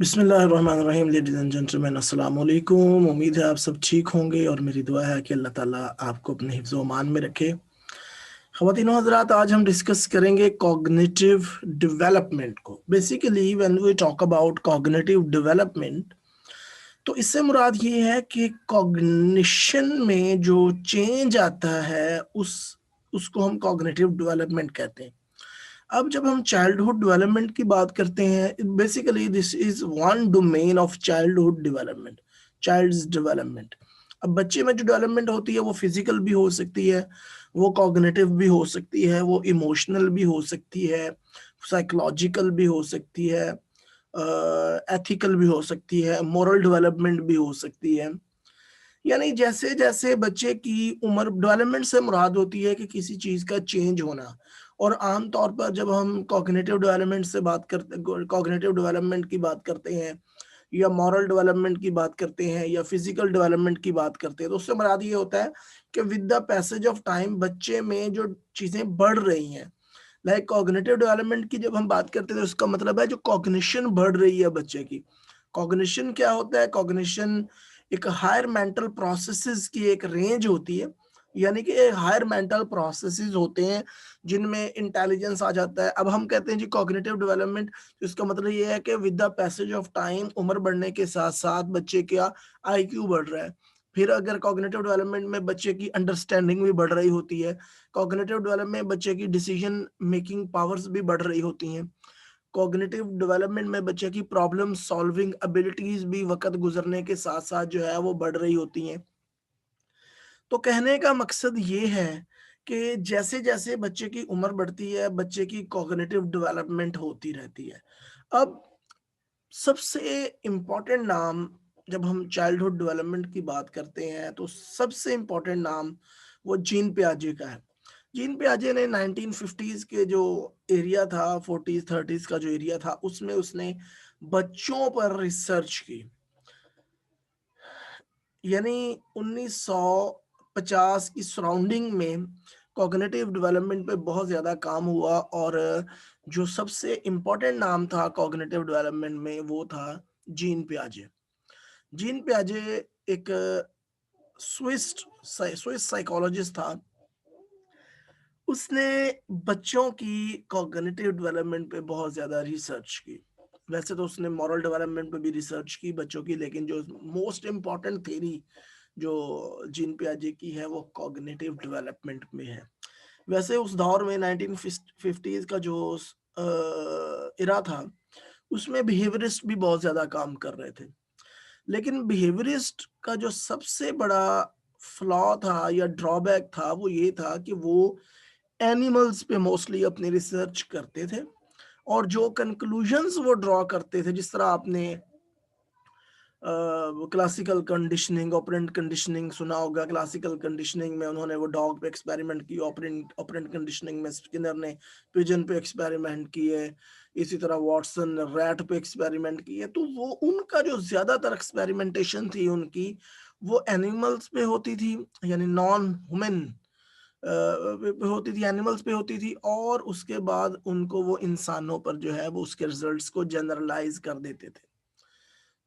बिस्मिल्लाहिर्रहमानिर्रहीम। Ladies and gentleman, अस्सलाम वालेकुम। उम्मीद है आप सब ठीक होंगे और मेरी दुआ है कि अल्लाह ताला आपको अपने हिफ्ज़ व अमान में रखे। ख़वातीन व हज़रात, आज हम डिस्कस करेंगे कॉग्निटिव डेवलपमेंट को। Basically when we talk about cognitive development, तो इससे मुराद ये है कि कॉग्निशन में जो चेंज आता है उसको हम कॉग्निटिव डेवलपमेंट कहते हैं। अब जब हम चाइल्डहुड डेवलपमेंट की बात करते हैं, basically this is one domain of childhood development, child's development. अब बच्चे में जो डेवलपमेंट होती है वो फिजिकल भी हो सकती है, वो कॉग्निटिव भी हो सकती है, वो इमोशनल भी हो सकती है, साइकोलॉजिकल भी हो सकती है, एथिकल भी हो सकती है, मोरल डेवलपमेंट भी हो सकती है। यानी जैसे जैसे बच्चे की उम्र, डेवलपमेंट से मुराद होती है कि किसी चीज़ का चेंज होना। और आम तौर पर जब हम कॉग्निटिव डेवलपमेंट की बात करते हैं या मॉरल डेवलपमेंट की बात करते हैं या फिजिकल डेवलपमेंट की बात करते हैं, तो उससे मुराद ये होता है कि with the passage of time बच्चे में जो चीज़ें बढ़ रही हैं। लाइक कॉग्निटिव डेवलपमेंट की जब हम बात करते हैं तो उसका मतलब है जो कॉग्निशन बढ़ रही है बच्चे की। कॉग्निशन क्या होता है? कॉग्निशन एक हायर मेंटल प्रोसेसेस की एक रेंज होती है, यानी कि हायर मेंटल प्रोसेसेस होते हैं जिनमें इंटेलिजेंस आ जाता है। अब हम कहते हैं जी कॉग्निटिव डेवलपमेंट, तो इसका मतलब ये है कि with the passage of time, उम्र बढ़ने के साथ साथ बच्चे का आईक्यू बढ़ रहा है। फिर अगर कॉग्निटिव डेवलपमेंट में बच्चे की अंडरस्टैंडिंग भी बढ़ रही होती है, कॉग्निटिव डेवलपमेंट में बच्चे की डिसीजन मेकिंग पावर्स भी बढ़ रही होती हैं, कॉग्निटिव डेवलपमेंट में बच्चे की प्रॉब्लम सॉल्विंग एबिलिटीज भी वक्त गुजरने के साथ साथ जो है वो बढ़ रही होती हैं। तो कहने का मकसद ये है कि जैसे जैसे बच्चे की उम्र बढ़ती है, बच्चे की कॉग्निटिव डेवलपमेंट होती रहती है। अब सबसे इम्पोर्टेंट नाम, जब हम चाइल्डहुड डेवलपमेंट की बात करते हैं तो सबसे इम्पोर्टेंट नाम वो जीन पियाजे का है। जीन पियाजे ने 1950s के जो एरिया था, 40s 30s का जो एरिया था, उसमें उसने बच्चों पर रिसर्च की। यानी 1950 की सराउंडिंग में कॉग्निटिव डेवलपमेंट पे बहुत ज़्यादा काम हुआ और जो सबसे इम्पोर्टेंट नाम था कॉग्निटिव डेवलपमेंट में वो था जीन पियाजे। जीन पियाजे एक स्विस स्विस साइकोलॉजिस्ट था। उसने बच्चों की कॉग्निटिव डेवलपमेंट पे बहुत ज़्यादा रिसर्च की। वैसे तो उसने मॉरल डेवलपमेंट पे भी रिसर्च की बच्चों की, लेकिन जो मोस्ट इम्पॉर्टेंट थ्योरी जो जीन पियाजे की है वो कॉग्निटिव डेवलपमेंट में है। वैसे उस दौर में 1950s का जो इरा था, उसमें बिहेवियरिस्ट भी बहुत ज़्यादा काम कर रहे थे। लेकिन बिहेवियरिस्ट का जो सबसे बड़ा फ्लॉ था या ड्रॉबैक था वो ये था कि वो एनिमल्स पे मोस्टली अपनी रिसर्च करते थे और जो कंक्लूजन्स वो ड्रॉ करते थे, जिस तरह आपने क्लासिकल कंडीशनिंग, ऑपरेंट कंडीशनिंग सुना होगा। क्लासिकल कंडीशनिंग में उन्होंने वो डॉग पे एक्सपेरिमेंट की, ऑपरेंट ऑपरेंट कंडीशनिंग में स्किनर ने पिजन पे एक्सपेरिमेंट किए, इसी तरह वॉटसन ने रैट पे एक्सपेरिमेंट किए। तो वो उनका जो ज़्यादातर एक्सपेरिमेंटेशन थी उनकी, वो एनिमल्स पे होती थी, यानी नॉन ह्यूमन पे होती थी, एनिमल्स पे होती थी, और उसके बाद उनको वो इंसानों पर जो है वो उसके रिजल्ट्स को जनरलाइज कर देते थे।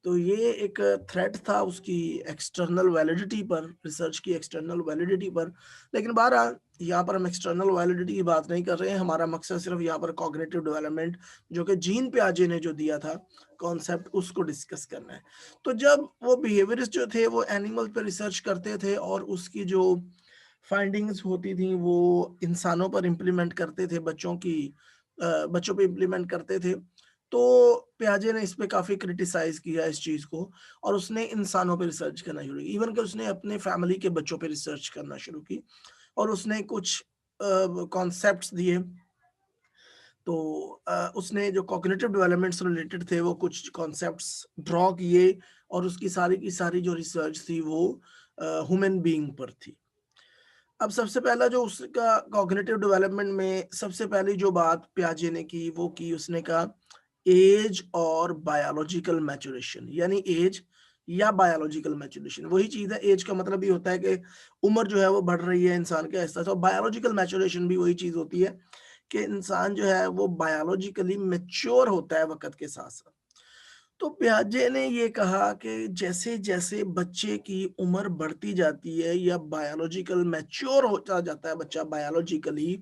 तो ये एक थ्रेट था उसकी एक्सटर्नल वैलिडिटी पर, रिसर्च की एक्सटर्नल वैलिडिटी पर। लेकिन बहरहाल यहाँ पर हम एक्सटर्नल वैलिडिटी की बात नहीं कर रहे हैं, हमारा मकसद सिर्फ यहाँ पर कॉग्निटिव डेवलपमेंट जो कि जीन पियाजे ने जो दिया था कॉन्सेप्ट, उसको डिस्कस करना है। तो जब वो बिहेवियरिस्ट जो थे वो एनिमल पर रिसर्च करते थे और उसकी जो फाइंडिंग्स होती थी वो इंसानों पर इम्प्लीमेंट करते थे, बच्चों पे इम्प्लीमेंट करते थे। तो पियाजे ने इस पे काफ़ी क्रिटिसाइज़ किया इस चीज़ को और उसने इंसानों पे रिसर्च करना शुरू की। इवन कि उसने अपने फैमिली के बच्चों पे रिसर्च करना शुरू की और उसने कुछ कॉन्सेप्ट्स दिए। तो उसने जो कॉग्निटिव डेवलपमेंट से रिलेटेड थे वो कुछ कॉन्सेप्ट्स ड्रॉ किए और उसकी सारी की सारी जो रिसर्च थी वो ह्यूमन बीइंग पर थी। अब सबसे पहला जो उसका कॉग्निटिव डेवलपमेंट में सबसे पहली जो बात पियाजे ने की वो की, उसने कहा एज और बायोलॉजिकल मैच्योरेशन। यानी एज या बायोलॉजिकल मैच्योरेशन वही चीज है। एज का मतलब ये होता है कि उम्र जो है वो बढ़ रही है इंसान के ऐसा, तो बायोलॉजिकल मैच्योरेशन भी वही चीज होती है कि इंसान जो है वो बायोलॉजिकली मैच्योर होता है वक्त के साथ साथ। तो पियाजे ने ये कहा कि जैसे जैसे बच्चे की उम्र बढ़ती जाती है या बायोलॉजिकल मैच्योर होता जाता है बच्चा बायोलॉजिकली,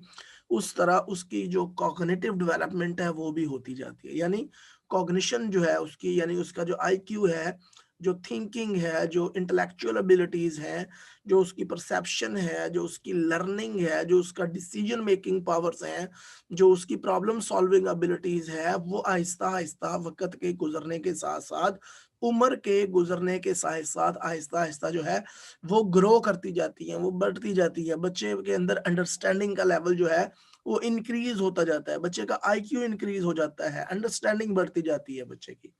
उस तरह उसकी जो कॉग्निटिव डेवलपमेंट है वो भी होती जाती है। यानी कॉग्निशन जो है उसकी, यानी उसका जो आईक्यू है, जो थिंकिंग है, जो इंटेलेक्चुअल एबिलिटीज हैं, जो उसकी परसेप्शन है, जो उसकी लर्निंग है, जो उसका डिसीजन मेकिंग पावर्स हैं, जो उसकी प्रॉब्लम सॉल्विंग एबिलिटीज है, वो आहिस्ता आहिस्ता वक्त के गुजरने के साथ साथ, उम्र के गुजरने के साथ साथ आहिस्ता आहिस्ता जो है वो ग्रो करती जाती है, वो बढ़ती जाती है। बच्चे के अंदर अंडरस्टैंडिंग का लेवल जो है वो इंक्रीज होता जाता है, बच्चे का आईक्यू इंक्रीज हो जाता है, अंडरस्टैंडिंग बढ़ती जाती है बच्चे की।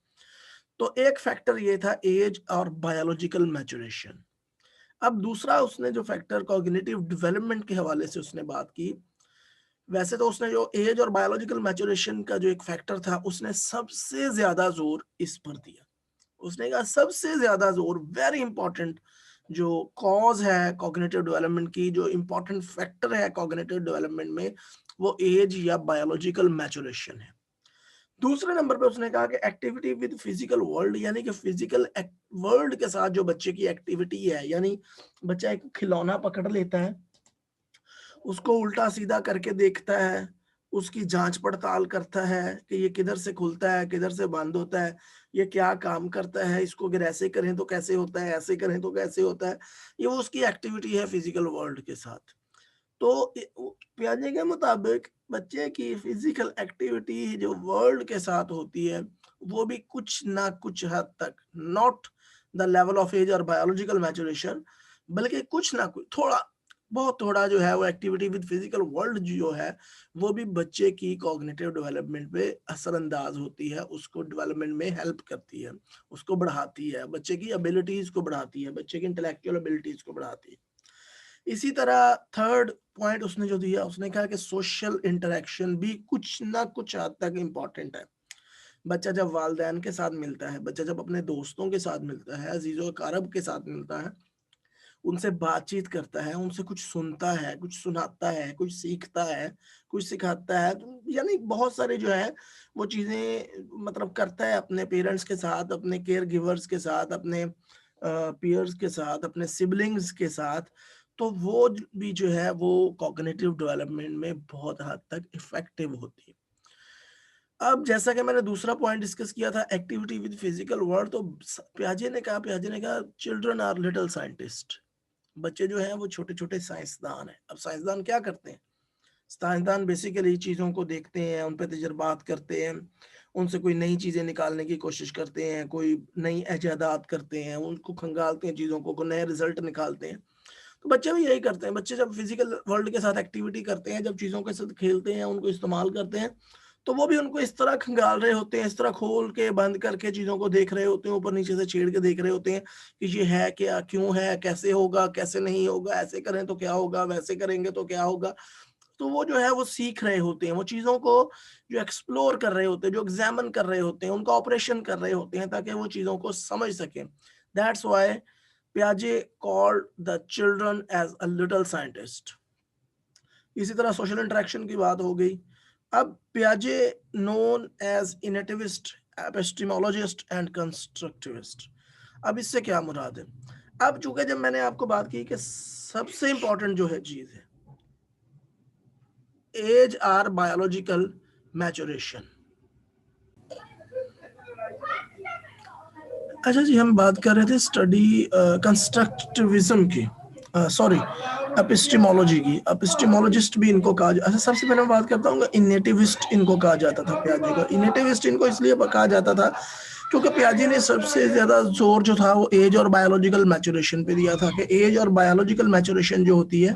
तो एक फैक्टर ये था एज और बायोलॉजिकल मैच्योरेशन। अब दूसरा उसने जो फैक्टर कॉग्निटिव डेवलपमेंट के हवाले से उसने बात की, वैसे तो उसने जो एज और बायोलॉजिकल मैच्योरेशन का जो एक फैक्टर था उसने सबसे ज्यादा जोर इस पर दिया। उसने कहा सबसे ज्यादा जोर, वेरी इंपॉर्टेंट जो कॉज है कॉग्निटिव डेवलपमेंट की, जो इंपॉर्टेंट फैक्टर है कॉग्निटिव डेवलपमेंट में, वो एज या बायोलॉजिकल मैच्योरेशन है। दूसरे नंबर पे उसने कहा कि एक्टिविटी विद फिजिकल वर्ल्ड, यानी कि फिजिकल वर्ल्ड के साथ जो बच्चे की एक्टिविटी है, यानी बच्चा एक खिलौना पकड़ लेता है, उसको उल्टा सीधा करके देखता है, उसकी जांच पड़ताल करता है कि ये किधर से खुलता है, किधर से बंद होता है, ये क्या काम करता है, इसको अगर ऐसे करें तो कैसे होता है, ऐसे करें तो कैसे होता है। ये वो उसकी एक्टिविटी है फिजिकल वर्ल्ड के साथ। तो पियाजे के मुताबिक बच्चे की फिजिकल एक्टिविटी जो वर्ल्ड के साथ होती है वो भी कुछ ना कुछ हद तक, not the level of age और बायोलॉजिकल मैच्योरेशन, बल्कि कुछ ना कुछ थोड़ा, बहुत थोड़ा जो है वो एक्टिविटी विद फिजिकल वर्ल्ड जो है वो भी बच्चे की कॉग्निटिव डेवलपमेंट पे असरअंदाज होती है, उसको डेवलपमेंट में हेल्प करती है, उसको बढ़ाती है, बच्चे की एबिलिटीज को बढ़ाती है, बच्चे की इंटेलेक्चुअल एबिलिटीज को बढ़ाती है। इसी तरह थर्ड पॉइंट उसने जो दिया, उसने कहा कि सोशल इंटरेक्शन भी कुछ ना कुछ हद तक इम्पोर्टेंट है। बच्चा जब वालदैन के साथ मिलता है, बच्चा जब अपने दोस्तों के साथ मिलता है, अजीजों अकारब के साथ मिलता है, उनसे बातचीत करता है, उनसे कुछ सुनता है, कुछ सुनाता है, कुछ सीखता है, कुछ सिखाता है, तो यानी बहुत सारे जो है वो चीजें मतलब करता है अपने पेरेंट्स के साथ, अपने केयर गिवर्स के साथ, अपने पीयर्स के साथ, अपने सिबलिंग्स के साथ। तो वो भी जो है वो कॉग्निटिव डेवलपमेंट में बहुत हद तक इफेक्टिव होती है। अब जैसा कि मैंने दूसरा पॉइंट डिस्कस किया था एक्टिविटी विद फिजिकल वर्ल्ड, तो पियाजे ने कहा चिल्ड्रन आर लिटिल साइंटिस्ट। बच्चे जो हैं वो छोटे छोटे साइंसदान हैं। अब साइंसदान क्या करते हैं? साइंसदान बेसिकली चीज़ों को देखते हैं, उन पर तजर्बात करते हैं, उनसे कोई नई चीज़ें निकालने की कोशिश करते हैं, कोई नई ईजादात करते हैं, उनको खंगालते हैं चीज़ों को नए रिजल्ट निकालते हैं। तो बच्चे भी यही करते हैं। बच्चे जब फिजिकल वर्ल्ड के साथ एक्टिविटी करते हैं, जब चीज़ों के साथ खेलते हैं, उनको इस्तेमाल करते हैं, तो वो भी उनको इस तरह खंगाल रहे होते हैं, इस तरह खोल के बंद करके चीज़ों को देख रहे होते हैं, ऊपर नीचे से छेड़ के देख रहे होते हैं कि ये है क्या, क्यों है, कैसे होगा, कैसे नहीं होगा, ऐसे करें तो क्या होगा, वैसे करेंगे तो क्या होगा। तो वो जो है वो सीख रहे होते हैं, वो चीज़ों को जो एक्सप्लोर कर रहे होते हैं, जो एग्जामिन कर रहे होते हैं, उनका ऑपरेशन कर रहे होते हैं ताकि वो चीज़ों को समझ सकें। दैट्स व्हाई पियाजे called the children as a little scientist. इसी तरह सोशल इंटरेक्शन की बात हो गई। अब पियाजे known as nativist, epistemologist and constructivist. अब इससे क्या मुराद है? अब चूंकि जब मैंने आपको बात की कि सबसे इंपॉर्टेंट जो है चीज है एज आर बायोलॉजिकल मैच्योरेशन। अच्छा जी, हम बात कर रहे थे स्टडी कंस्ट्रक्टिविज्म की, सॉरी एपिस्टेमोलॉजी की। एपिस्टेमोलॉजिस्ट भी इनको कहा अच्छा, सबसे पहले मैं बात करता हूँ इनेटिविस्ट इनको कहा जाता था पियाजे को। इनेटिविस्ट इनको इसलिए कहा जाता था क्योंकि पियाजे ने सबसे ज्यादा जोर जो था वो एज और बायोलॉजिकल मैच्योरेशन पे दिया था कि एज और बायोलॉजिकल मैच्योरेशन जो होती है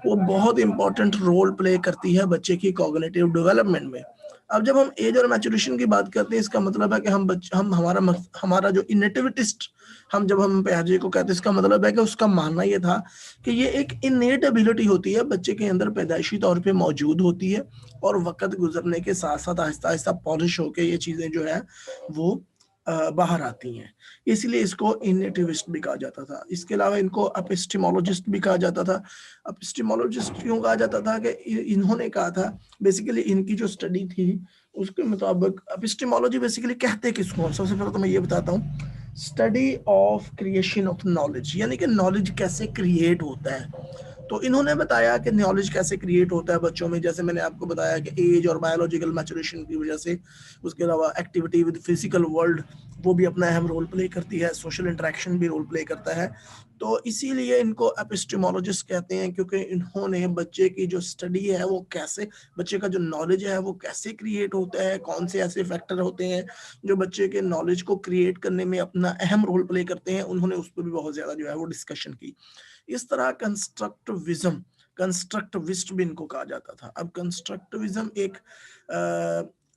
वो बहुत इंपॉर्टेंट रोल प्ले करती है बच्चे की कॉग्निटिव डेवलपमेंट में। अब जब हम एज और मैच्योरेशन की बात करते हैं, इसका मतलब है कि हम हमारा जो इनेटिविटिस्ट, हम पियाजे को कहते हैं, इसका मतलब है कि उसका मानना ये था कि ये एक इनेट एबिलिटी होती है, बच्चे के अंदर पैदाइशी तौर पे मौजूद होती है और वक्त गुजरने के साथ साथ आहिस्ता आहिस्ता पॉलिश होके ये चीजें जो है वो बाहर आती हैं। इसलिए इसको इनेटिविस्ट भी कहा जाता था। इसके अलावा इनको एपिस्टेमोलॉजिस्ट भी कहा जाता था। एपिस्टेमोलॉजिस्ट क्यों कहा जाता था कि इन्होंने कहा था, बेसिकली इनकी जो स्टडी थी उसके मुताबिक एपिस्टेमोलॉजी बेसिकली कहते किसको, सबसे पहले तो मैं ये बताता हूँ, study of creation of knowledge, यानी कि नॉलेज कैसे क्रिएट होता है। तो इन्होंने बताया कि नॉलेज कैसे क्रिएट होता है बच्चों में, जैसे मैंने आपको बताया कि एज और बायोलॉजिकल मैचुरेशन की वजह से, उसके अलावा एक्टिविटी विद फिजिकल वर्ल्ड वो भी अपना अहम रोल प्ले करती है, सोशल इंटरेक्शन भी रोल प्ले करता है। तो इसीलिए इनको एपिस्टेमोलॉजिस्ट कहते हैं, क्योंकि इन्होंने बच्चे की जो स्टडी है वो कैसे, बच्चे का जो नॉलेज है वो कैसे क्रिएट होता है, कौन से ऐसे फैक्टर होते हैं जो बच्चे के नॉलेज को क्रिएट करने में अपना अहम रोल प्ले करते हैं, उन्होंने उस पर भी बहुत ज्यादा जो है वो डिस्कशन की। इस तरह कंस्ट्रक्टिविस्ट भी इनको कहा जाता था। अब कंस्ट्रक्टिविज्म एक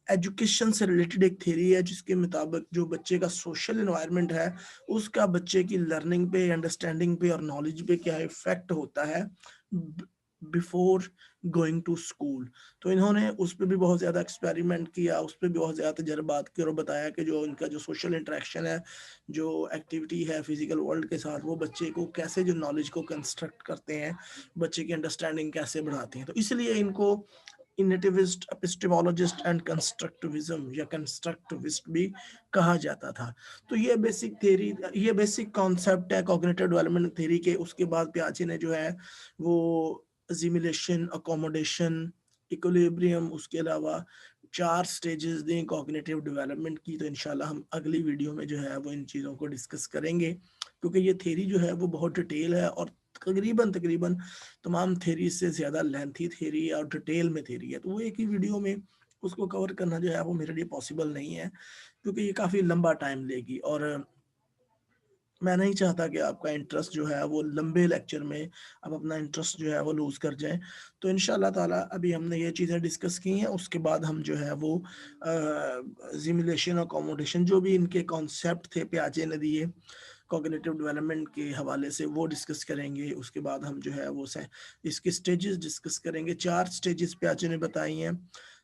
एजुकेशन से रिलेटेड एक थ्योरी है, जिसके मुताबिक जो बच्चे का सोशल एनवायरनमेंट है उसका बच्चे की लर्निंग पे, अंडरस्टैंडिंग पे और नॉलेज पे क्या इफेक्ट होता है बिफोर गोइंग टू स्कूल। तो इन्होंने उस पर भी बहुत ज़्यादा एक्सपेरिमेंट किया, उस पर भी बहुत ज़्यादा तजर्बात किए और बताया कि जो इनका जो सोशल इंटरेक्शन है, जो एक्टिविटी है फिजिकल वर्ल्ड के साथ, वो बच्चे को कैसे जो नॉलेज को कंस्ट्रक्ट करते हैं, बच्चे की अंडरस्टैंडिंग कैसे बढ़ाते हैं। तो इसलिए इनको नेटिविस्ट, एपिस्टेमोलॉजिस्ट एंड कंस्ट्रक्टिविज्म या कंस्ट्रक्टिविस्ट भी कहा जाता था। तो ये बेसिक थ्योरी, ये बेसिक कॉन्सेप्ट है कॉग्निटिव डेवलपमेंट थ्योरी के। उसके बाद पियाजे ने जो है वो असिमिलेशन, अकोमोडेशन, इक्विलिब्रियम, उसके अलावा 4 स्टेजेस दें कॉग्निटिव डेवलपमेंट की। तो इंशाल्लाह हम अगली वीडियो में जो है वो इन चीज़ों को डिस्कस करेंगे, क्योंकि ये थ्योरी जो है वो बहुत डिटेल है और तकरीबन तकरीबन तमाम थ्योरी से ज़्यादा लेंथी थ्योरी है और डिटेल में थ्योरी है। तो वो एक ही वीडियो में उसको कवर करना जो है वो मेरे लिए पॉसिबल नहीं है, क्योंकि ये काफ़ी लंबा टाइम लेगी और मैं नहीं चाहता कि आपका इंटरेस्ट जो है वो लंबे लेक्चर में आप अपना इंटरेस्ट जो है वो लूज़ कर जाएं। तो इंशाल्लाह ताला अभी हमने ये चीज़ें डिस्कस की हैं, उसके बाद हम जो है वो सिमुलेशन और अकोमोडेशन, जो भी इनके कॉन्सेप्ट थे पियाजे ने दिए कॉग्निटिव डेवलपमेंट के हवाले से, वो डिस्कस करेंगे। उसके बाद हम जो है वो इसके स्टेजेस डिस्कस करेंगे। 4 स्टेजेस पियाजे ने बताई हैं,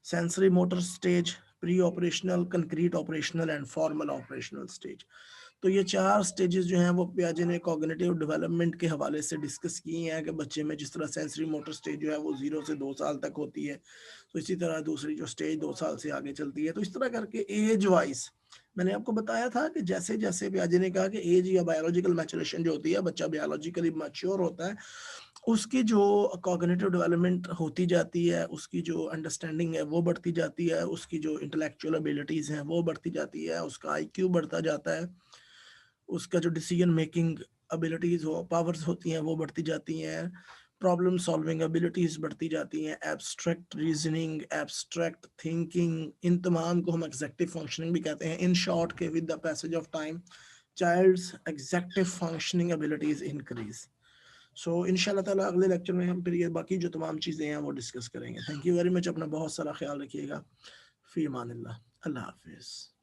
sensory motor stage, pre operational, concrete operational and formal operational stage. तो ये 4 स्टेजेस जो हैं वो पियाजे ने कॉग्निटिव डेवलपमेंट के हवाले से डिस्कस की हैं कि बच्चे में जिस तरह सेंसरी मोटर स्टेज जो है वो 0 से 2 साल तक होती है, तो इसी तरह दूसरी जो स्टेज 2 साल से आगे चलती है। तो इस तरह करके एज वाइज मैंने आपको बताया था कि जैसे जैसे पियाजे ने कहा कि एज या बायोलॉजिकल मैचुरेशन जो होती है, बच्चा बायोलॉजिकली मैच्योर होता है, उसकी जो कॉग्निटिव डेवलपमेंट होती जाती है, उसकी जो अंडरस्टैंडिंग है वो बढ़ती जाती है, उसकी जो इंटेलेक्चुअल एबिलिटीज़ हैं वो बढ़ती जाती है, उसका आईक्यू बढ़ता जाता है, उसका जो डिसीजन मेकिंग एबिलिटीज हो, पावर्स होती हैं वो बढ़ती जाती हैं, प्रॉब्लम सॉल्विंग एबिलिटीज बढ़ती जाती हैं, एब्स्ट्रैक्ट रीजनिंग, एब्स्ट्रैक्ट थिंकिंग, इन तमाम को हम एग्जेक्टिव फंक्शनिंग भी कहते हैं। इन शॉर्ट के with the passage of time child's executive functioning abilities increase. So इंशाल्लाह ताला अगले लेक्चर में हम फिर ये बाकी जो तमाम चीज़ें हैं वो डिस्कस करेंगे। थैंक यू वेरी मच, अपना बहुत सारा ख्याल रखिएगा। फी अमानिल्लाह, अल्लाह हाफिज़।